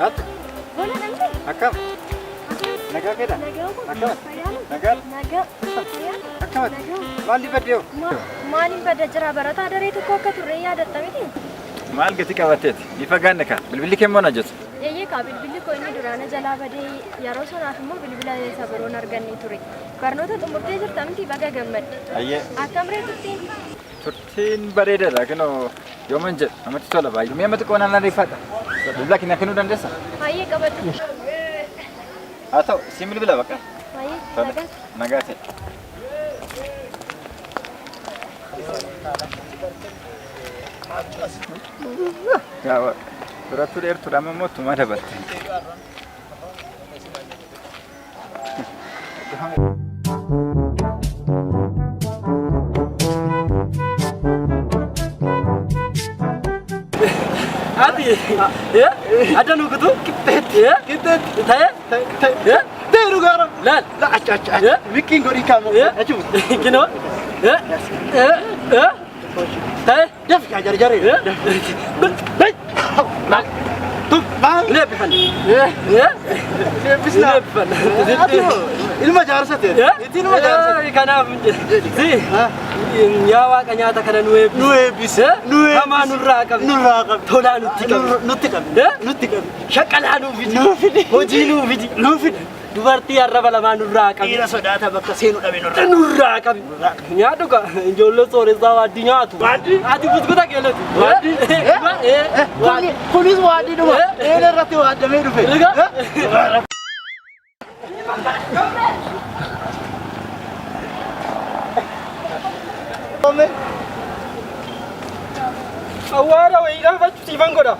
Rat. Bona nanti. Akam. Naga keda. Akam. Naga. Naga. Akam. Mali badyo. Mali badya jira barata adare tu kok keturnya ada tapi ni. Mal gati kawatet. Ifagan ka. Bilbil kem mona jot. Ye ka bilbil ko ini durana jala bade yaro sana afmo bilbila sabaron arganni turi. Karena tu murte jir tamti baga gammat. Ayye. Akam re tutin. Tutin bareda la keno yomanjet amati tola bay. Me amati ko nana rifata. Bilbil kina kenu dandesa. Ayye kabat. Atau simbil bila baka. Ayye. Naga. Naga se. Ya, beratur air turama mau cuma dapat. Adi, ya, ada nunggu tuh, ya, kita, ya, teru garam, lan, acah, ya, bikin gori kamu, ya, acu, kino, ya, teh, dia fikir jari, ya, baik, mak, tuh, bang, ini apa ya, ini bisa, ini mah jarang saja, ya, ini mah jarang saja, karena, sih, nyawa kanyata karena nuwe bisa, sama nurakam, tola nutikam, ya, syakala nufidi, hoji nufidi, dubarti arraba lama nurakam, ira sodata bakka senu dabe nurakam, nyatu ka, jollo sore sawa di nyatu, adi buskuta kelo, wadi, kunis wadi dulu, ele rati wadi me dufe, awara weira bacu sivan goda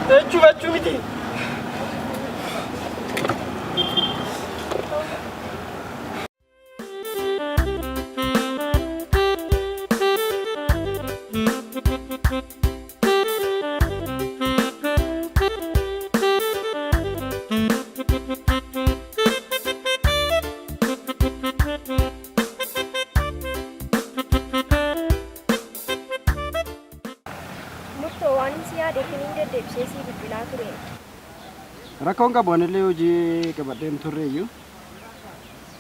bacu miti Rakon ka bonne le uji ke baden turre yu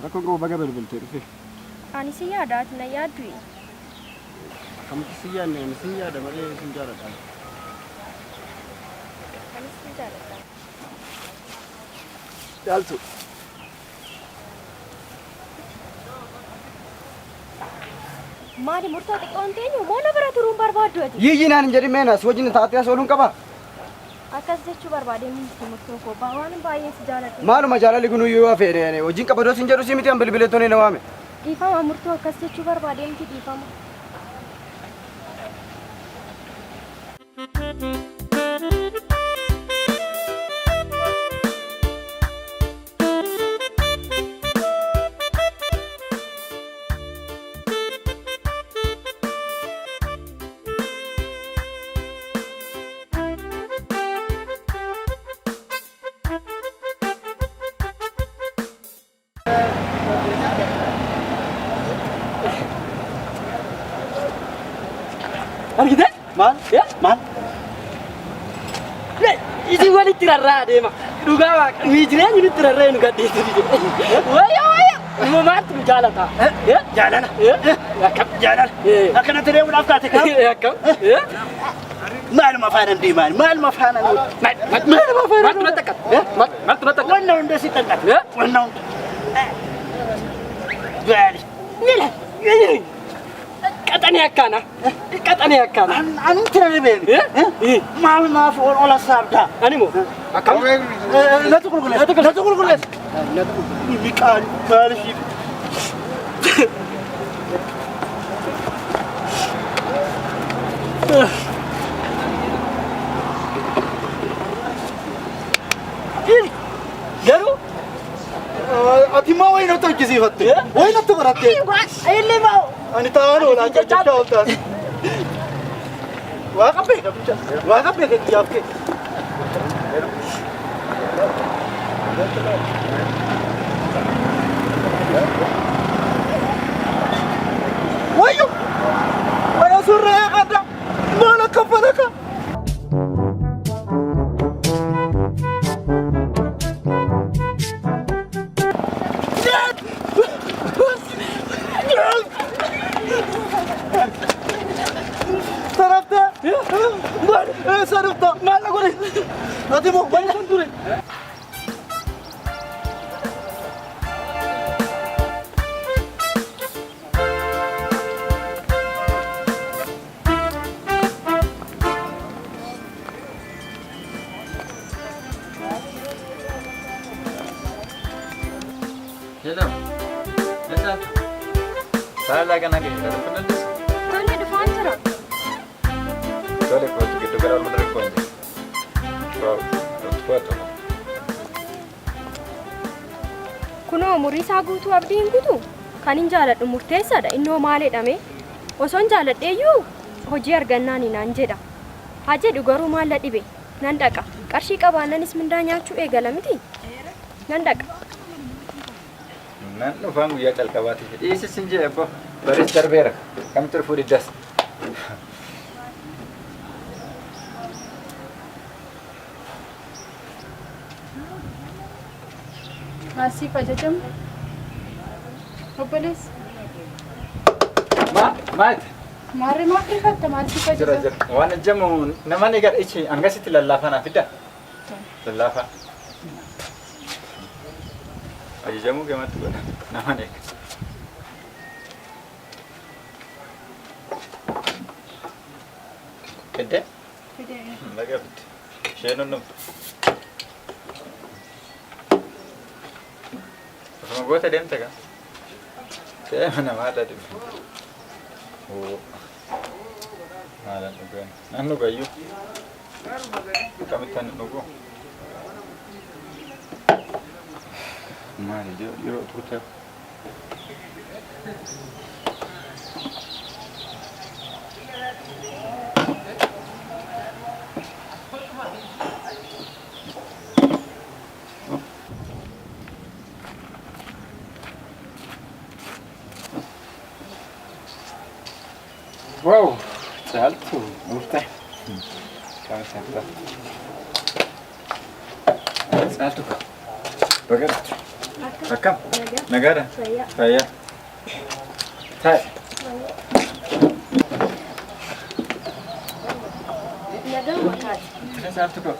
rakon ko baga bel turfe Ani siya dat na yadwi kam siya ne siya da mare sun jara ta Ani siya dat dalsu Mari murta te kontenyu mona bara turun barbadu ati yinan jadi mena sojin taatya solun kaba Akas jechu barbade minti murto ko bawan baye sijalati malu majala ligunu yu afere ne ojin kaba do sinjaru simiti am bilbile to ne nawame Difa ma murto akas jechu barbade minti difa ma Argite? Mal? Ya? Mal? Isi wali tirarra deh mak. Duga mak. Mijirnya ini tirarra yang gede itu dia. Waya. Mau mati jalan tak? Ya? Jalan. Ya? Kap jalan. Akan nanti dia udah kata kap. Ya kap. Ya? Mal mafanan di mal. Mal mafanan. Mal mafanan. Mat matakat. Ya? Mat matakat. Wannan udah si tangkat. Ya? Wannan. Bali. Nila. Katanya kana. Anu terlebih. Ya? Mal maaf olah sabda. Animu. Akam. Natu kulkules. Ini kan balik. Garu? Ati mau ini tuh kisi hati? Wah ini tuh berarti? Ini mau. Ani tahu lah, jauh tas. Wah kape ke jawab ke. Wah yuk, mana surah ada, mana kapal ka? Maal sarufta maal godhe ati moo wayna ture Hello. What's up? Salah kan lagi. Kalau pernah tu. Tole dhufaan jira. Tole kau tu kita kalau mana kau ni. Kau tu. Kunoo umurii isaa guutuu abdiin guutuu kan hin jaaladhu murteessaadha innoo maalidhame osoo hin jaaladheeyyuu hojii argannaani naan jedha haa jedhu garuu maal la dhibe nan dhaqa qarshii qabaannanis mindaa nyaachuu eegala miti nan dhaqa. Nan dhufaan guyyaa calqabaati. Dhiisi sin jee abbo baris darbeera. Kam turfuu diddas. Masih pajajam. Obbolees. Maat. Maarree maaf rifatta masih pajajam. Jira. Waan jamu namani gar ichi angasitti lallaafaa naa fidda. Lallaafaa. Ajajamu gamatti godha. Namani eega. Fidde? Fidee. Laga fidde. Isheen hundumtu. Osuma goota deemte gaa? Seema namaadha dhufe. Maalan dhugan. Nan dhugayyuu. Kamittan dhugu. Maali yeroo turte. Wow, salto, gusta. Kami salto. Salto. Bagaimana? Rakam? Negara? Saya. Hai. Nagaa makaati. Terus salto kok.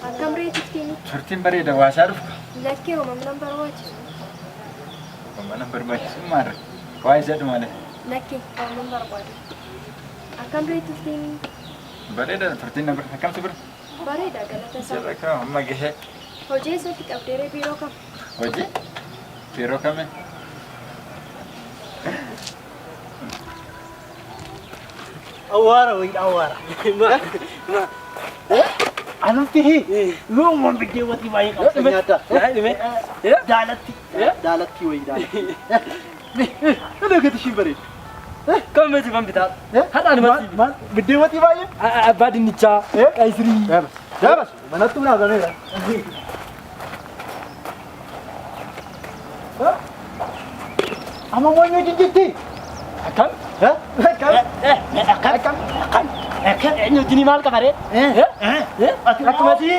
Akkam reetitti Turtiin bareeda waa shaaruuf. lakkee uumamnan barbaachisu. Mana barbaachisu maara. Waa isa dhumaale. Lakkee uumamnan barbaadu. Akkam reetitti Bareeda turtiin na bira. Akkamtu bira? bareeda galata isaa. Sirra kama amma gahee. Hojii isatti qabdeeree biiroo kam? Hojii? Yeroo kame? awwaara wayii awwaara anumti yoo uumam biddee watii baay'ee qabsa nyaata jaalatti wayii jaalatti kana gati ishii bareeda Kam meti fan bitaa? Hadhaan mati. maal biddee watii baay'ee Abbaa dinnichaa, qayisirii. Dabas manatti naa gameera amma moonyoo jinjitti Akkam? Akkam eenyuutiin maal qabaree? Akkumatti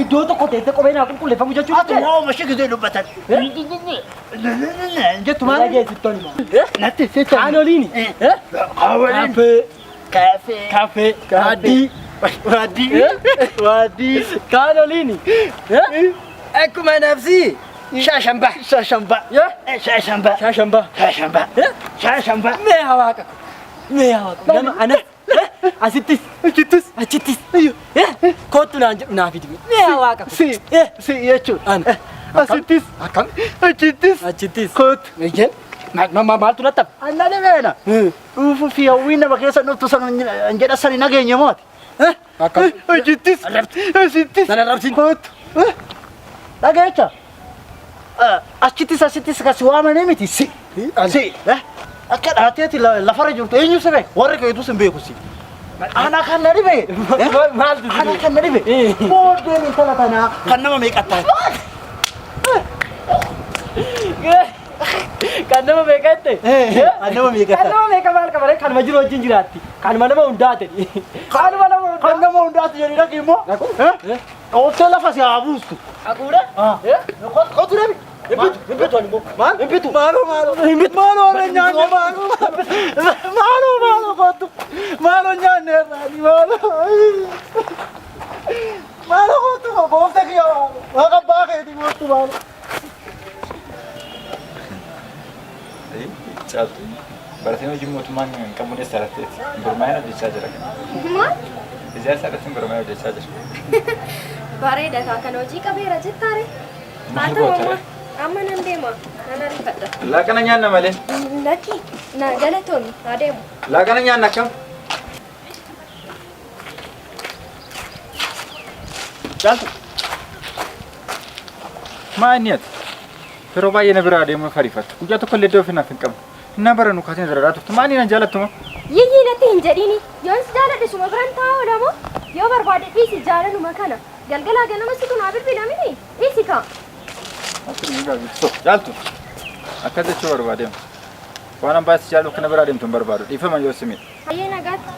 iddoo tokko teessee kophee naa qulqulleeffamu jechuudha. Wow, masih gede dubbatan. Jettu maal? Dhageessittoon Natti secha. Aanoliini. Kaafee. Waaddii. Kaanoliini. Akkuma nafsi. Shaashambaa. Shaashambaa. Mee hawaaqa. Nama anas. Asittis. Achittis. Kootu naan jedhu naaf hidhimi. Mee hawaaqa. Si jechuudha. Asittis. Akkam? Achittis. Kootu. Eeyyeen. Maaltu natti hafe? Annani beena. Dhuufuu fi hawwiin nama keessa dhuftu sana jedha sani nageenya mooti. Akkam? Achittis. Asittis. Sana rabsiin. Kootu. Dhageecha. Asittis kasi waamanii miti si. Akka dhaateeti lafarra jirtu eenyu si beeku? Warri keetu sin beeku si. Ana kan na dhibe. Maaltu Ana kan na dhibe. Booddeen intala tanaa kan nama meeqattaa? Kan nama meeqatte? Kan nama meeqattaa? Kan nama meeqa maal qabaree kanuma jiru wajjin jiraatti. Kanuma nama hundaate. Kanuma nama Kan nama hundaati jedhanii dhaqi immoo. Ooftee lafa si haa buustu. Haquudha? Kootu deebi. Impitu ani bo. Maal? Impitu. Maaloo warra nyaanne maaloo kottu. Maaloo nyaanne irraani maaloo kottu boofta kiyyaa waaqa baakeeti kottu maaloo. Caaltu baratanii hojii mootummaan hin qabne sararteeti. Gurmaa'ina hojjechaa jira kana. Maal? Ijaarsa irratti gurmaa'ina hojjechaa jira. Bareeda kan hojii qabeera jettaare. Maal goota? Amma nan deema. Nan ariifadha. Laaqana nyaanna malee. Lakki na galatoomii haa deemu. Laaqana nyaanna akkam? Caaltu. Maa inni ati? Yeroo baay'ee na biraa deemuun fariifattu. Guyyaa tokko illee doofi naaf hin qabne. Inni barannu kaatee dararaa turtu. Maa inni na jaalattu moo? Yiyyii natti hin jedhiini. Yoon si jaaladhe suma biraan taa'uudha moo? Yoo barbaade dhiisi jaalaluma kana. Galgalaa ganama si kun haa bilbilamini. Dhiisi kaa. Caaltu. Akkas jechuu barbaadeemu. Waan hambaa si jaaluuf kana biraa deemtu hin barbaadu. Dhiifama yoo simidha. Hayyee nagaatti.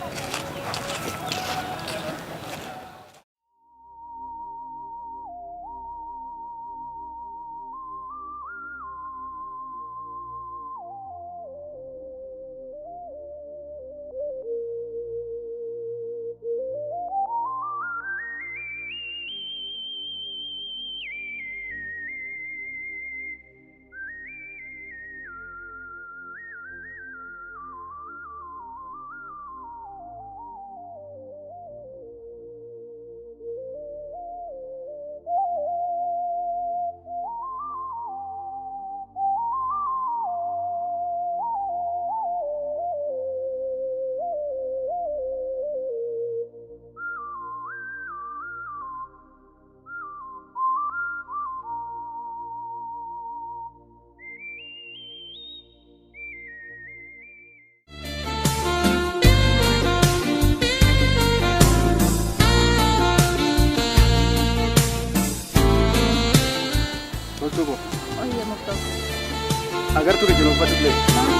Agar tu kejauhan pada beli.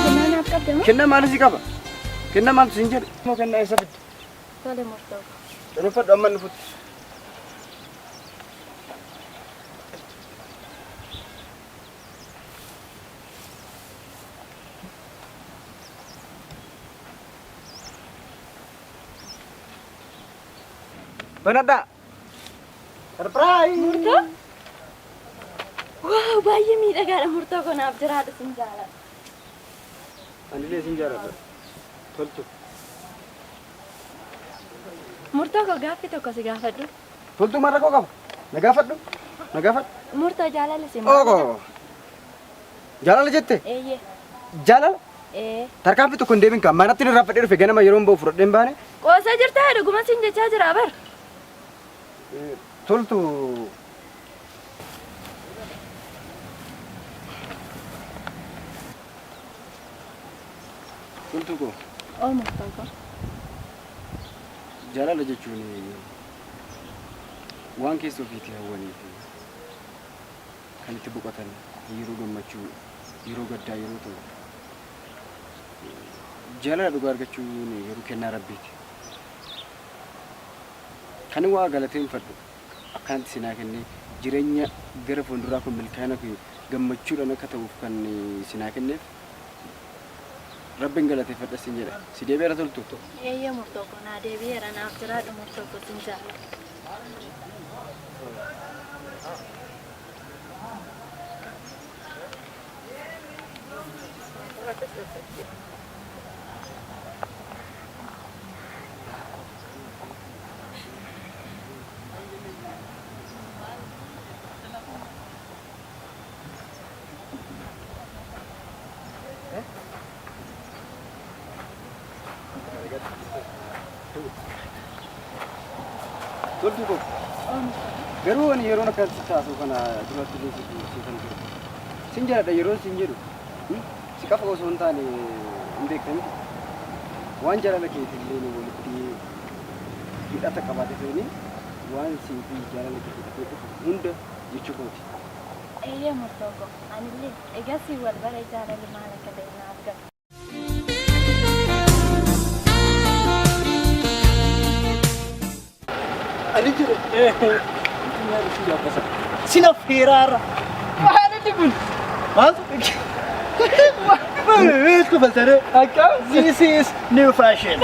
Kenaan akka deemu? Kenna mana sih kaba? Kenna mana sih jadi? Mau kenna esa bit. Tole murtoo. Kenapa aman nufut? Benar tak? Surprise! Murtoo? Wow, baay'ee miidhagaadha murtoo kanaaf jiraadha sin jaalladha. Anillee sin jaalladha. Toltu. Murtoo koo gaaffii tokko si gaafadhu. Toltu marra koo qaba. Na gaafadhu. Na gaafadhu. Murtoo jaalala si Oko. Jaalala jette? Eeyyee. Jaalala? Tarkaanfii tokko hin deemin kan manatti irraa fadhee dhufe ganama yeroo hin bahu fudhadhee hin baane. Qoosaa jirtaa dhuguma sin jechaa jira bar. Toltu. Toltu koo. Oo murtoo koo. Jaalala jechuun waan keessa ofiitii hawwanii fi kan itti boqotan yeroo gammachuu, yeroo gaddaa yeroo ta'u. Jaalala dhugaa argachuun yeroo kennaa rabbiiti. Kan waa galateeffadhu akkanatti sinaa kennee jireenya gara fuulduraa kun milkaa'ina fi gammachuudhaan akka ta'uuf kan sinaa kenneef Rabbiin galateeffadha sin jedha. Si deebi'eera toltu. Eeyyee murtoo koo naa deebi'eera naaf jiraadhu murtoo koo sin jaalladha. Toltu koo. Garuu ani yeroo akkasitti taasuu kana duratti leessu kan jiru. Sin jaalladha yeroo sin jedhu. Si qafa osoo hin taane hin beekani. Waan jaalala keetillee walitti hidhata qabaate ta'anii waan siin fi jaalala keetti hunda jechuu kooti. Eeyyee murtoo koo anillee egaa si wal bara jaalala maal akka ta'e naaf ga'a. Ani jira. Sina ferara. Waan itti kun? Maal? Maal kufaltare? Akkam? This is new fashion.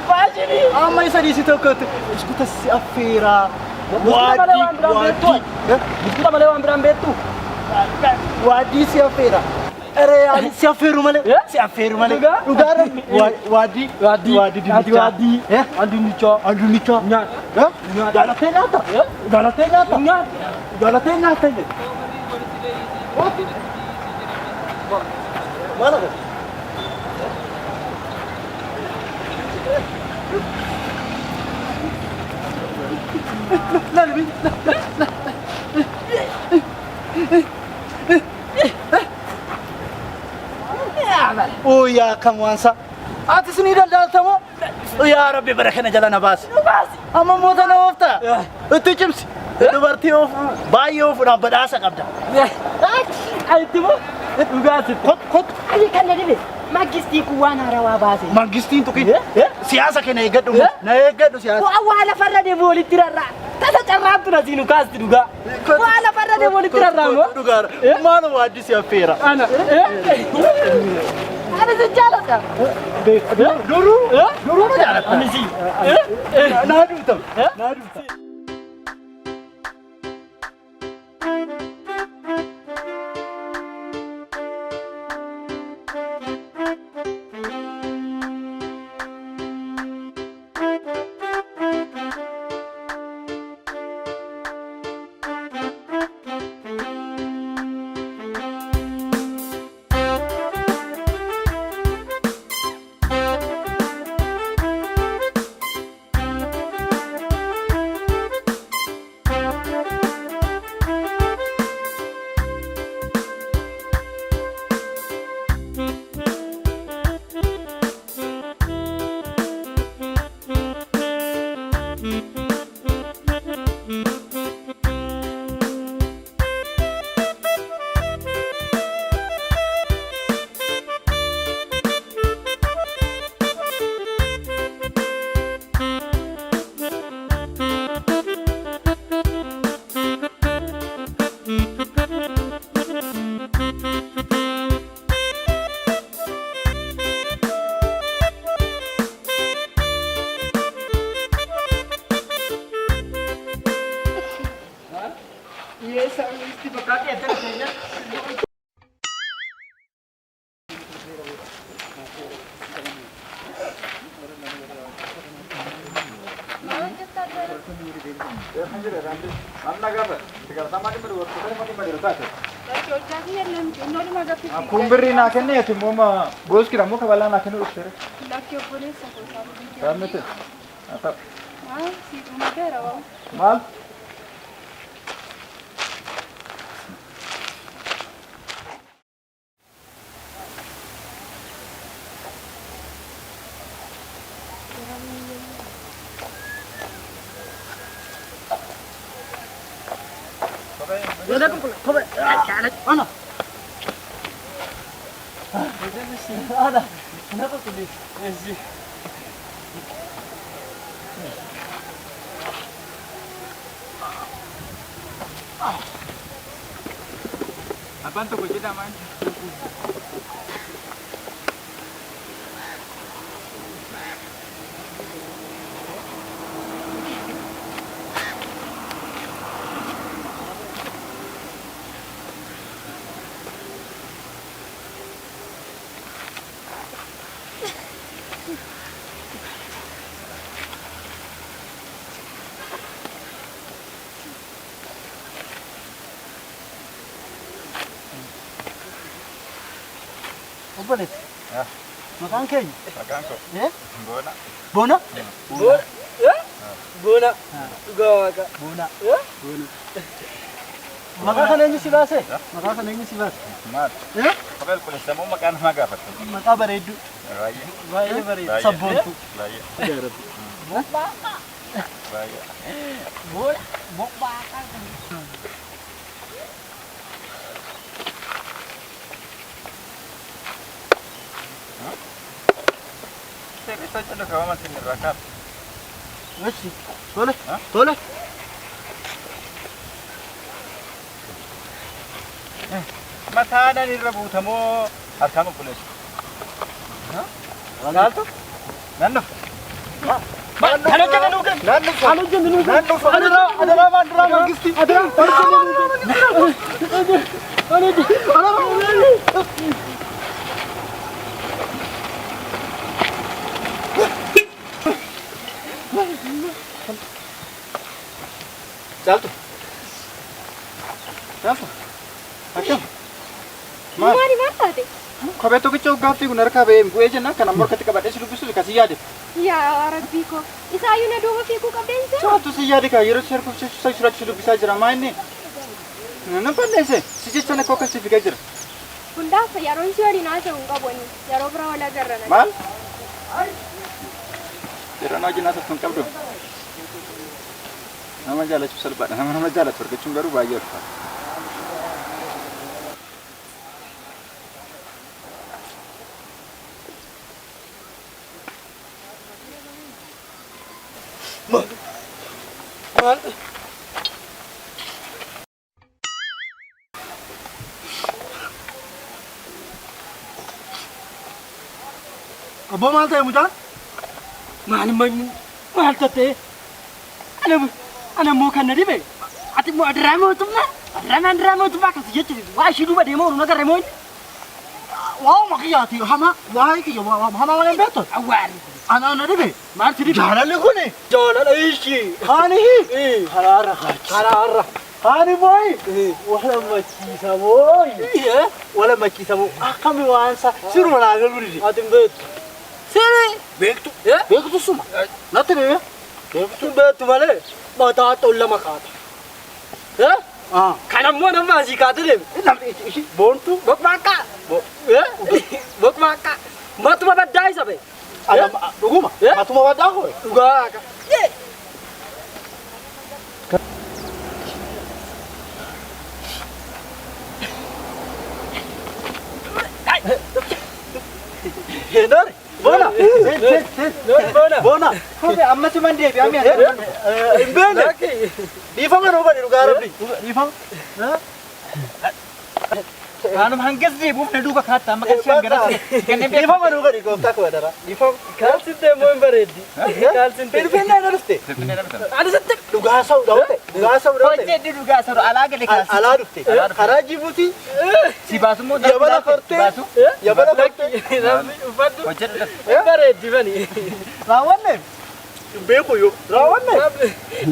Faashinii. Amma isa dhiisi tokkotti iskuta si affeeraa. Biskuuta malee waan biraan beektu. Biskuuta malee waan biraan beektu. Waadii si affeera. Ere si affeeru malee. Si affeeru malee. Dhugaa rabbi. Waadii. Waadii. Addunnichaa. Nyaata. Jaalatee nyaata. Jaalatee nyaata. Jaalatee nyaata. Maal agarra? Oh ya kamuansa. Ati sini daldaltamoo? Ya Rabbi barakana jala na baasi. Amma moota na oofta. Itti cimsi. Dubartii oofu baay'ee oofuudhaan badhaasa qabda. Ayitti moo? Dhugaati. Kot. Ayi kan na dhibe. Mangistii kun waan haarawaa baase. Mangistiin tuqi. Siyaasa keenya eeggadhu. Na eeggadhu siyaasa. Waa lafarra deemu walitti rarraa. Tasa carraabtu na siinu kaasti dhugaa. Waa lafarra deemu walitti rarraa moo? Dhugaara. Maal waaddi si affeera? Ana si jaalladha. Duruu na jaaladha. Ani si. Naa duutam. Naa duutam. Kumbiri na kenne ati moma bos kira mo kabala na kenne usere. Lakki obboleessa koo isaa Kamete. Ata. si dhumateera waa. Mal. Ana. Kenapa tulis? Apaan tuh kunci daman? Obboleessa. Maqaan keenya? Maqaan koo. Boona. Boona? Boona. Dhugaa waaqa. Boona. Maqaa kana eenyu si baase? Maqaa kana eenyu si baase? Maal? Kopeel kunis namuu maqaa namaa gaafatu. Maqaa bareedduu. Baay'ee. Baay'ee bareedu. Sabboontu. Baay'ee. Baay'ee. Isa jalaa kawaman sin irraa kaaf. Echi. Tole. Tole. Mataana irrabuutamoo harkaan obboleessu. Naaltu? Naannoo. Kan hojjete nuu kennu. Naannoo. Kan hojjete nuu kennu. Naannoo. Adaraa maanduraa mangisti. Adaraa. Jaltu. Jaltu. Akkam. Maali martaate? Kophee tokkicha gaaffii kun harkaa ba'ee bu'ee jenna kana morkatti qabadhee si dubbisu kasii yaade. Yaa rabbii ko. Isaayyuu na duuba fiiguu qabdeensa? Saatu si yaade kaa yeroo si harkuuf si dubbisaa jira maa inni? Na balleesse si jecha na kookas si fiigaa jira. Hundaaf yeroon si waliin haasa'u hin qabu yeroo bira wal agarra. Maal? Yeroo na wajjin haasa'u hin qabdu. Nama jaalachuuf salphaadha. Nama jaalatu argachuun garuu baay'ee ulfaata. Maal? Abbo maal ta'e mucaan? Maal tattee? Ana immoo kan na dhibe. Ati immoo adiraa mootummaa? Adiraa mootummaa akkasii jechuun waa ishii duuba deemaa oolu nagarre moo inni? Waa makiyyaati hama waa kiyya hama waan beektu. Awwaari. Ana na dhibe. Maal si dhibe? Jaalalli kuni. Jaalala ishii. Haani hi. Haraarra kaachi. Haraarra. Haani booyi. Wala machiisa booyi. Wala machiisa booyi. Akkami waansa siruma naa galuri. Ati hin beektu. Siree. Beektu. Beektu suma. Natti beektu. Beektu beektu malee mataa tolla makaata. Kan ammoo nama asii kaate deeme. Boontu. Bokmaakkaa. Bokmaakkaa. Matuma baddaa isa bee. Dhuguma. Matuma baddaa koo. Dhugaa. Dori. Bona. Bona. Kophee ammatti man deebi ammi Imbele. Difama no bani dhugaa rabbi. Difama. Kanum hangas deebuuf na duuba kaata amma kan shan gara kanneen beeku. Difama no bani gooftaa koo dara. Difama. Kaalsintee moo hin bareeddi? Kaalsintee. Filfinnee na dhufte. Ani sitti. Dhugaa sa'u dhawte. Dhugaa sa'u dhawte. Hojjedhi dhugaa sa'u alaa galee kaasi. Alaa dhufte. Karaa Jibuutii. Si baasu moo Yabala kortee. Yabala kortee. Uffadhu. hojjedhu. Bareeddi bani. Raawwanne. Beeku yoo. Raawwanne.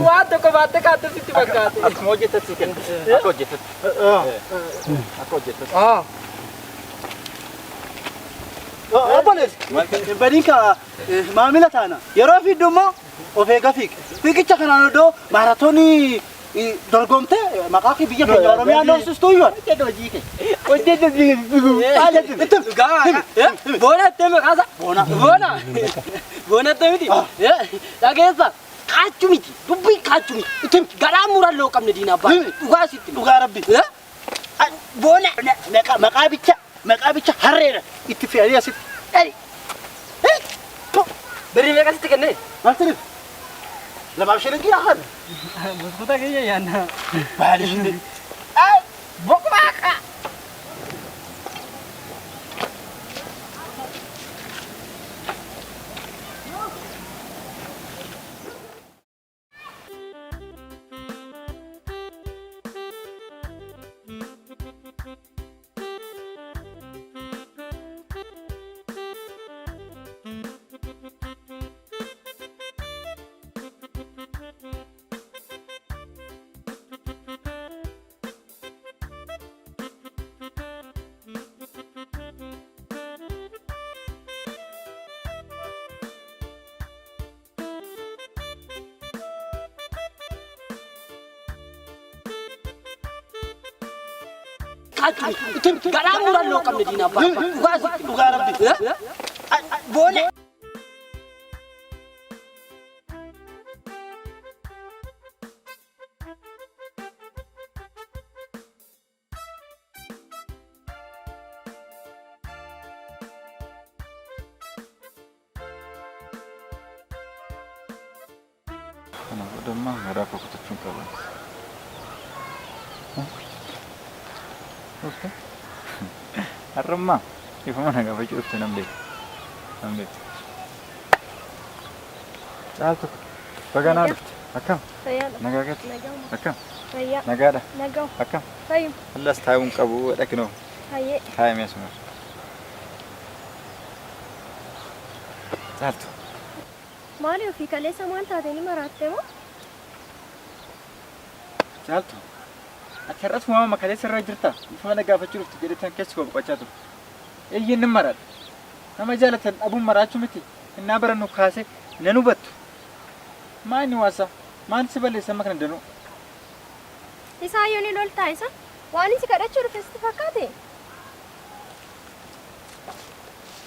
Waan tokko baatte kaate sitti fakkaate. Akkuma hojjettatti si kenna. Akka hojjettatti. Akka hojjettatti. Obbolees. Badiinka maamila taana. Yeroo fiiddu immoo of eega fiiq. Fiigicha kanaan iddoo maaraatoonii dorgomte maqaa kee biyya keenya Oromiyaa noorsistu iyyuu. Hojjedhu hojii kee. Hojjedhu hojii kee. Boona itti maqaasa. Boona. Boona. Boona itti miti. Dhageessa. Kaachuu miti. Dubbii kaachuu miti. Itti garaa muralloo qabne diinaa baay'ee. Dhugaa sitti. Dhugaa rabbi. Boona. Maqaa bicha harreera itti fe'anii asitti. Birrii meeqa sitti kennee? Maal ta'eef? Lamaaf shilingii haa Gosoota keenya yaadna. baali shilingii. Bokmaaqa. Garaa muralloo qabne diinaa baay'ee. Dhugaa sitti. Dhugaa rabbi. Boona. Kana godhammaa garaa fokkatachuun qaba. Arrama. Ifa mana gaafa jirtu namni. Namni. Caaltu. Baganaa dhufte. Akkam. Nagaa gati. Akkam. Nagaadha. Akkam. Allas taa'uun qabu dhaqinoo. Taa'imee asuma. Caaltu. Maali ofii kaleessa maal taatee ni maraattee moo? Caaltu. Ati har'as uumama kaleessa irra jirta. Ifa mana gaafachuu dhufte jedhetan keessi koo boqochaa turte. Eeyyeen ni maraadha. Nama jaalatan dhabuun maraachuu miti. Innaa barannu kaasee nan hubattu. Maa inni waasa? Maan si balleessa amma kana danuu? Isaa yoo ni loltaa isa? Waan isi kadhachuu dhufe sitti fakkaate?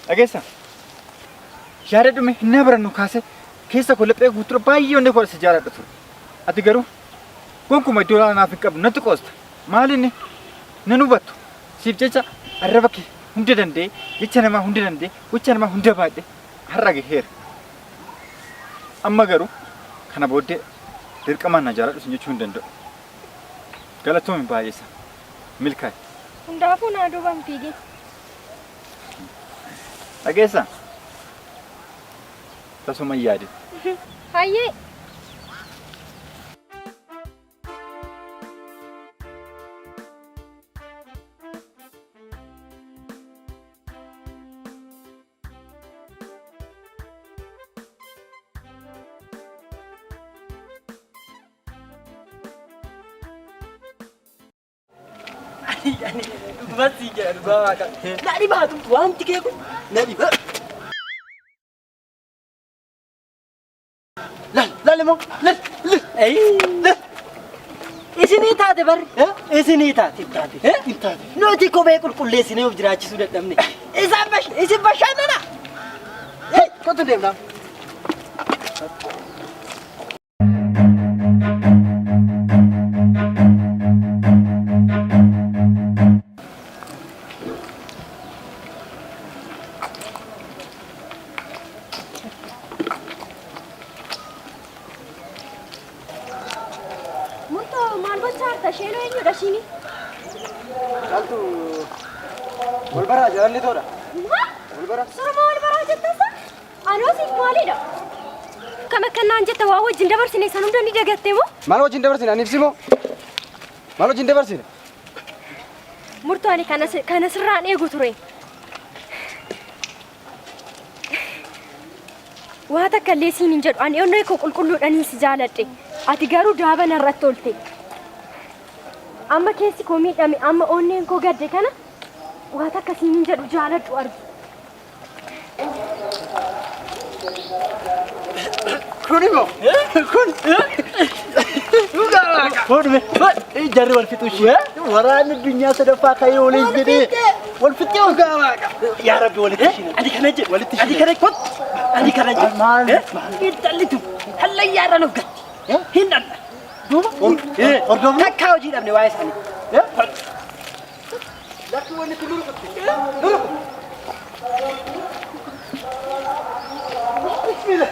Dhageessa. Yaada dhume innaa barannu kaasee keessa koo laphee guutuu baay'ee onnee koo si jaaladha ture. Ati garuu gonkumaa iddoo naaf hin qabdu natti qoosta. Maali inni? Nan hubattu. Siif jecha arraba kee hunda danda'e, jecha namaa hunda danda'e, gocha namaa hunda baadhee har'a gaheera. Amma garuu kana booddee dirqamaan na jaaladhu sin jechuu hin danda'u. Galatoomi baay'eessa. Milkaa'e. Hundaafuu naa duubaan fiigee. Dhageessa. Tasuma hin yaadin. Hayyee. Masih jadi bawa kan. Nak dibatu tuan tiga aku. Nak dibat. Lah mau. Lah. Isini taate bar. Isini taate. Taate. Nuti ko be kulkulle sini ujrachi sudah damne. Isin bashana na. Kau tu dem lam. Kaltu walbara jalan itu dah. Walbara. Surma walbara jettasa? Anosi maalidha? Kama kanaan jetta waa wajjin dabarsine san hunda ni dagatte moo? Maal wajjin dabarsine ani ibsi moo? Maal wajjin dabarsine? Murtoo ani kana sirraan eegu ture. Waa takka illee siin hin jedhu ani onnee koo qulqulluudhaan si jaaladhe. Ati garuu daaba narratti oolte. Amma keessi koo miidhame amma onneen koo gadde kana waa takka siin hin jedhu jaaladhu argi. Kuni moo? Kun. Kun me. Jarri wal fixu ishee. Waraanni addunyaa sadaffaa ka'ee waliin jedhee wal fixee ogaa waaqa. Yaa Rabbi walitti ishee. Adi kana jedhe. Walitti ishee. Adi kana kot. Adi kana jedhe. Maal? Intallitu. Hallayyaadhaan of gatti. Hin dhabna. Duuba. Hordofni. Takkaa hojii dhabne waa'ee isaanii. Lakki wanni kun lulu qotte. Bismillah.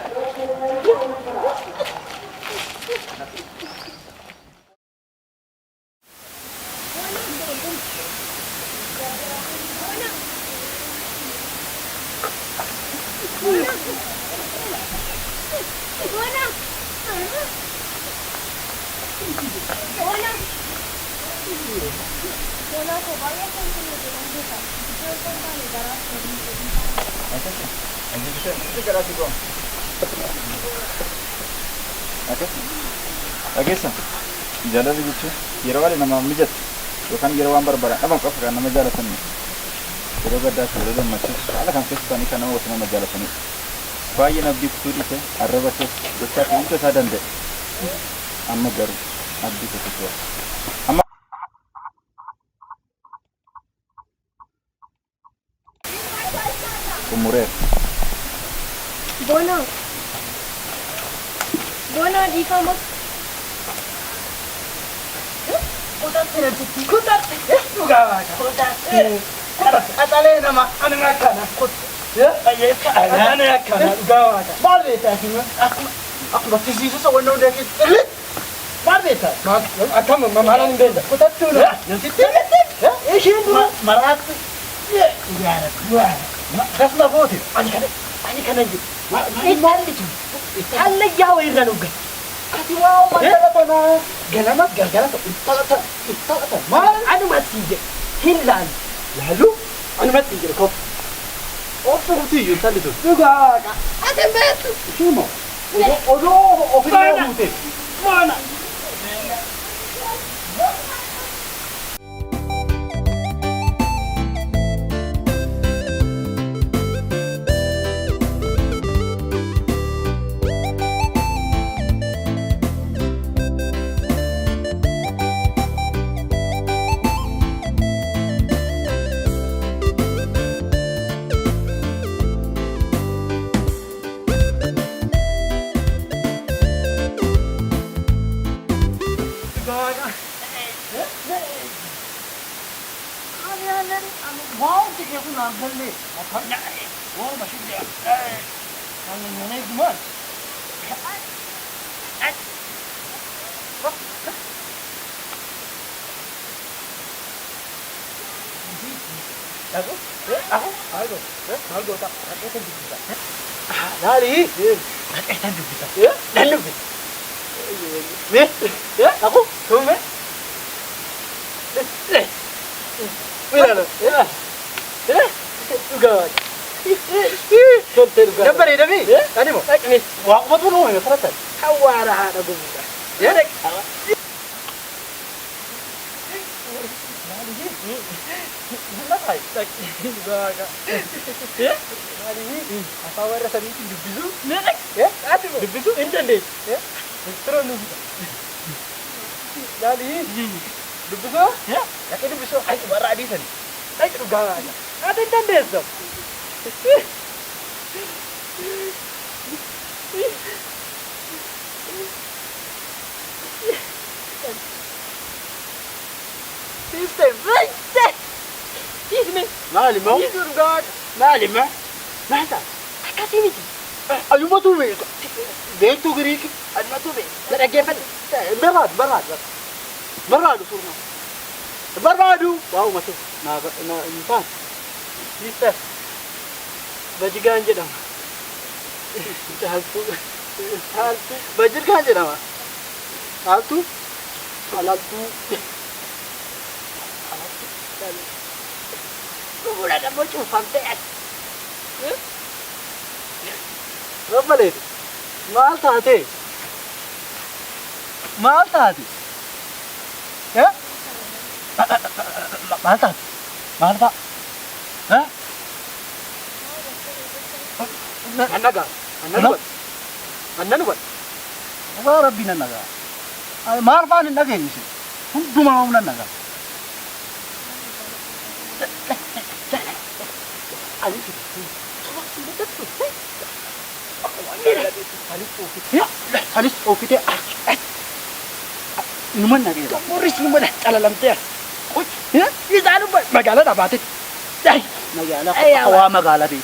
Dhageessa jaalala jechuun yeroo baay'ee namaaf mijatu yookaan yeroo waan barbaadan dhaban qofa kan nama jaalatanidha. Yeroo gaddaa fi yeroo gammachuus haala kan keessa ta'anii kan nama wajjin nama jaalatanidha. Baay'een abdii kutuu dhiise arraba keessa gochaa fi hunda isaa danda'e. Amma garuu abdii kutuu amma umureera. Bona difama. Kudatti. Dhugaa waaqa. Kudatti. Atalee nama ani akkana. Ayyeessa ani akkana dhugaa waaqa. Maal beektaa fi akkuma tisiisusa wanna hundee keessatti. Maal beektaa? Akkama maalaan hin beekta. Kutattuu nama. ايش انت مرات يا رب تسمع فوتي انا كان نجي ما هل جاوا يرنوك اتواو ما تلتنا قلمت اطلعت ما انا ما تيجي هلال لالو انا ما تيجي كوب اوفر تيجي تلتو دوغا انا ما شو ما اوفر فوتي ما انا Dari, tadi kita. Ya, lalu. Ya, aku, kamu Mira, juga. Dapat ini demi? Tadi mau? Ini. Wah, apa tuh nomornya? Terasa? Kawarah ada gue. Ya, dek. Nakay, juga agak. Ya? Hari ini apa rasa ini dibisu? Nek. Ya? Ati mo. Dibisu intende. Ya? Terus nu. Dari dibisu? Ya? Ya kan dibisu ay bara di sana. Ay juga agak. Ati intende so. System, right? Ismi. Mali mo? Mali mo? Nasa? Kasi ni. Ayo mo tuwi. Dek tu giri ki. Ayo mo tuwi. Nada gefen. Barad surna. Baradu. Wow masuk. Na impan. System. Bajigan je dah. Haltu. Bajigan je dah. Haltu. Kau dah mau cuci pantai? Apa ni? Mal tadi. Ya? Mal pak. Hah? Anda buat? Apa Rabbi naga? Mal pak ni naga ni sih. Hudu mau naga. Halis ofite inuman na rin. Muris mo na talalamte. Uy, isano ba? Magala na batit. Ay, magala ko. Awa magala din.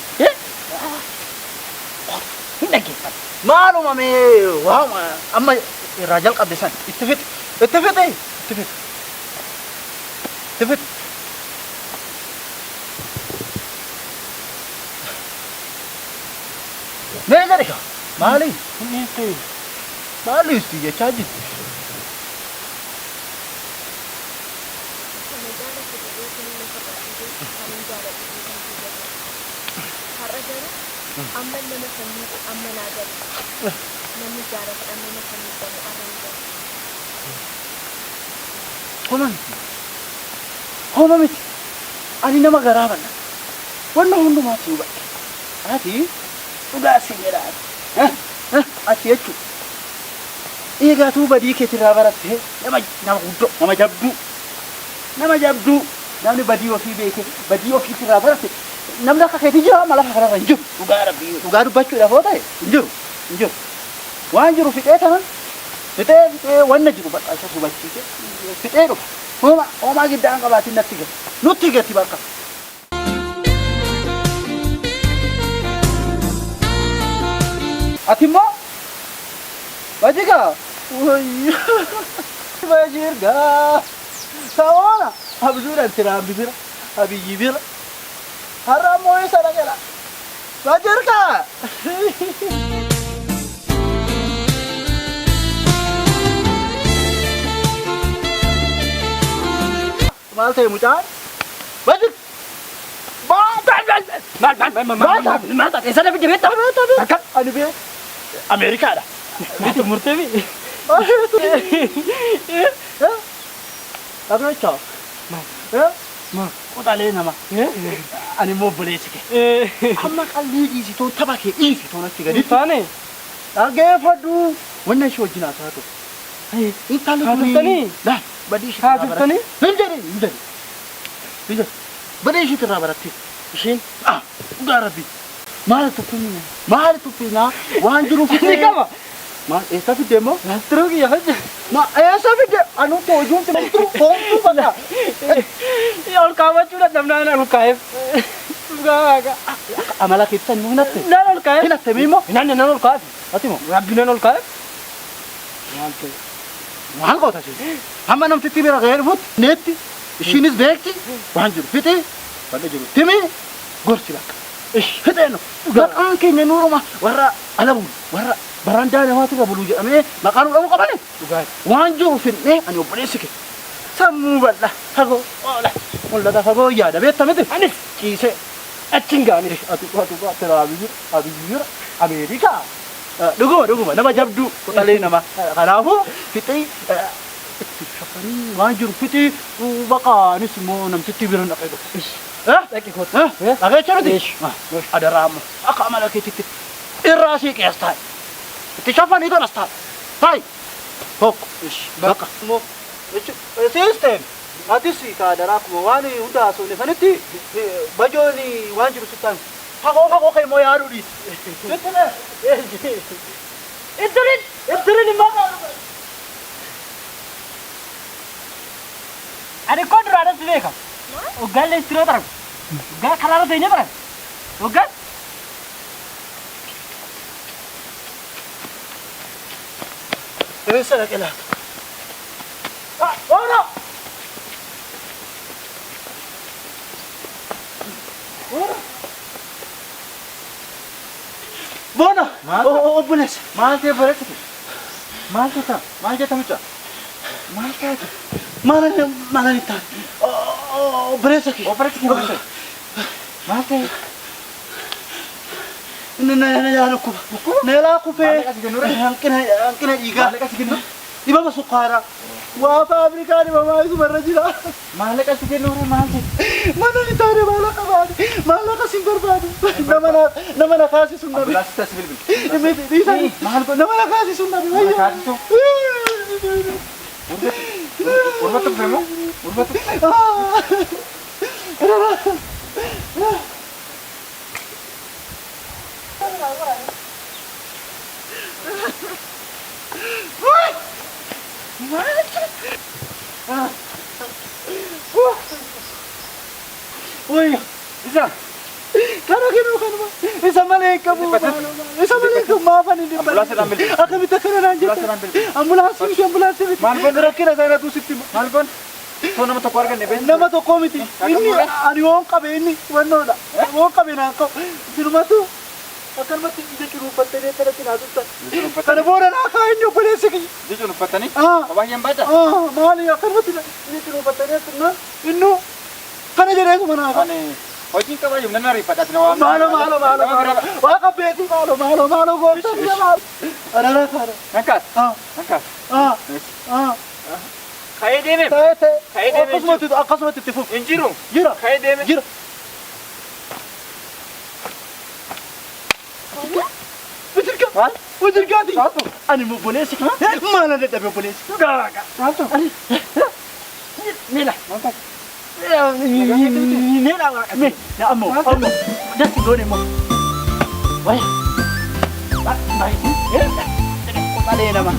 Hindi. Mano mami, wow, amma rajal kabisan. Ittifit. Nega deka. Mali. Itu. Mali sih ya caji. Aman nama seni, aman ada. Nama cara aman seni dan aman. Koman. Ani nama garapan. Warna hundu mati ubah. Ati. Udah singerat. Ati acu. Ega tu badi ke tirabarat he. Nama jabdu. Nama ni badi wafi beke. Badi wafi tirabarat. Namda ka keti jam malah ka ranju. Ugaru bacu dah foto he. Injo. Wanjuru fit eta nan. Fite wanna jiru bat asa su bacu ke. Fite ro. Oma gidda ka batin natiga. Nutiga tibaka. Atimmo? Bajiga? Bajirga. Sawana. abzuura tira abzuura abiyyi bira har'a moo'ee sana gala bajarka maal ta'e mucaan bajir maal taate sana biyya beektaa? akka ani bee Ameerikaadha. Bitu murtee mi? Abecha. Kutaalee nama. Ani immoo obboleessi kee. Amma qalbii dhiisitoo tapha kee dhiisitoo natti gadi. Taane. Dhageeffadhu. Wanna ishee wajjin haasaa ta'u. Intalli kun. Haasofsanii? Laal badii ishee. Haasofsanii? Hin jedhe. Badii ishee irraa baratte. Isheen dhugaa rabbi. Maal tuffina waan jiru Ni qaba. maal eessa fidde immoo? Turuu kiyya hojja. Eessa fidde? Anu koo ijoon si maqtuu foontuu bakka. Ol kaawwachuu dadhabnaan ol kaa'eef. Dhugaa waaqa. Amala keessan ni hinatte. Naan ol kaa'eef. Hinatte miimmoo? Naan ol kaa'eef. Ati moo? Rabbi naan ol kaa'eef. Maal ta'e? Maal goota ishee? Hamma namtitti bira ga'ee dhufutti neetti ishiinis beekti waan jiru fixee badda jiru timee gorsi bakka. Fixeeno maqaan keenya nuuruma warra alabuun warra barandaa namaatti buluu jedhamee maqaan dhabu qabane waan jiru fidnee ani obboleessi kee sammuu bal'aa fagoo mul'ata fagoo yaada beekta miti anis ciisee achiin gaanii ati abiyyiira Ameerikaa dhuguma nama jabduu kutalee nama kanaafuu fixee itti shafanii waan jiru fixee baqaanis immoo namtitti bira naqee dhufu. Dhageecha nuti adaraa amma akka amala keetitti irraa sii qeestaa itti shafanii tolas ta'a ta'i tokko bakka system atis ka adaraa akkuma waan hunda haasofnefanitti bajooni waan jiru sittaan fagoo kee immoo yaaduu dhiisi. Itturin immoo Ani kau dura si beekam. Hoggaan leestiroo taran. Hoggaan karaarra teenyee taran. Hoggaan. Eessa dhaqe laata? Bona! Obboleessa! Maal ta'e bareeddatu? Maal ta'e? Maal jetta mucaa? Maal ta'e? Maala ni taate? Obboleessa kee! Obboleessi kee maal ta'e? Maal ta'e? Na yaala kuba. Na yaala kubee. Maallaqa si kennuure? Hanqina dhiigaa. Maallaqa si kennu? Dhibama sukkaaraa. Waa faabrikaa dhibamaa isu barra jira. Maallaqa si kennuure maal ta'e? Mana ni taate maallaqa baade. Maallaqa sin barbaadu. Nama na kaasisu nabi. Ambulaansi taasi bilbil. Miti dhiisanii. Nama na kaasisu nabi. Nama kaasisu? Urbatu femo? Urbatu? Woi, Bisa? kana kanuma. Isa malee qabu. Isa malee qabu maafan inni. Ambulaansi dhaan bilbil. Akkamitti akkana naan Ambulaansi jetta? dhaan bilbil. Ambulaansi miti. Maal goone? Rakkina isaa irratti sitti. Maal goone? Too nama tokko arganne beektu? Nama tokko miti. Inni ani woon qabe inni hubannoodha. Woon qabe naan qabu. Sinumatu akkanumatti ija ciruuffattee kanatti naa tuttan. Kana booda naa kaa inni obboleessi kiyya. Jechuun uffatanii? Ah. Baay'een baadha? Maali akkanumatti ija ciruuffattee tunna innu kana jedheetu manaa kaa. Ani hojii qabaa jiru nan ariifadhaati na waan. Maalo. Waaqa beeku maalo goota biyya maalo. Adara kaadha. Nankaas? Ah. Nankaas? Ah. Ka'ee deemee. Ta'e. Akkasumatti itti fufu. Hin jiru. Jira. Ka'ee deemee. Jira. Maal? Wajirgaati. Saatu? Ani obboleessi. Maala dadhabe obboleessi. Dhugaa waaqa. Saatu? Miila. Nankaas? Miila waaqa. Ammoo. Dasti goone immoo. Waya. Baay'ee. Qotalee nama.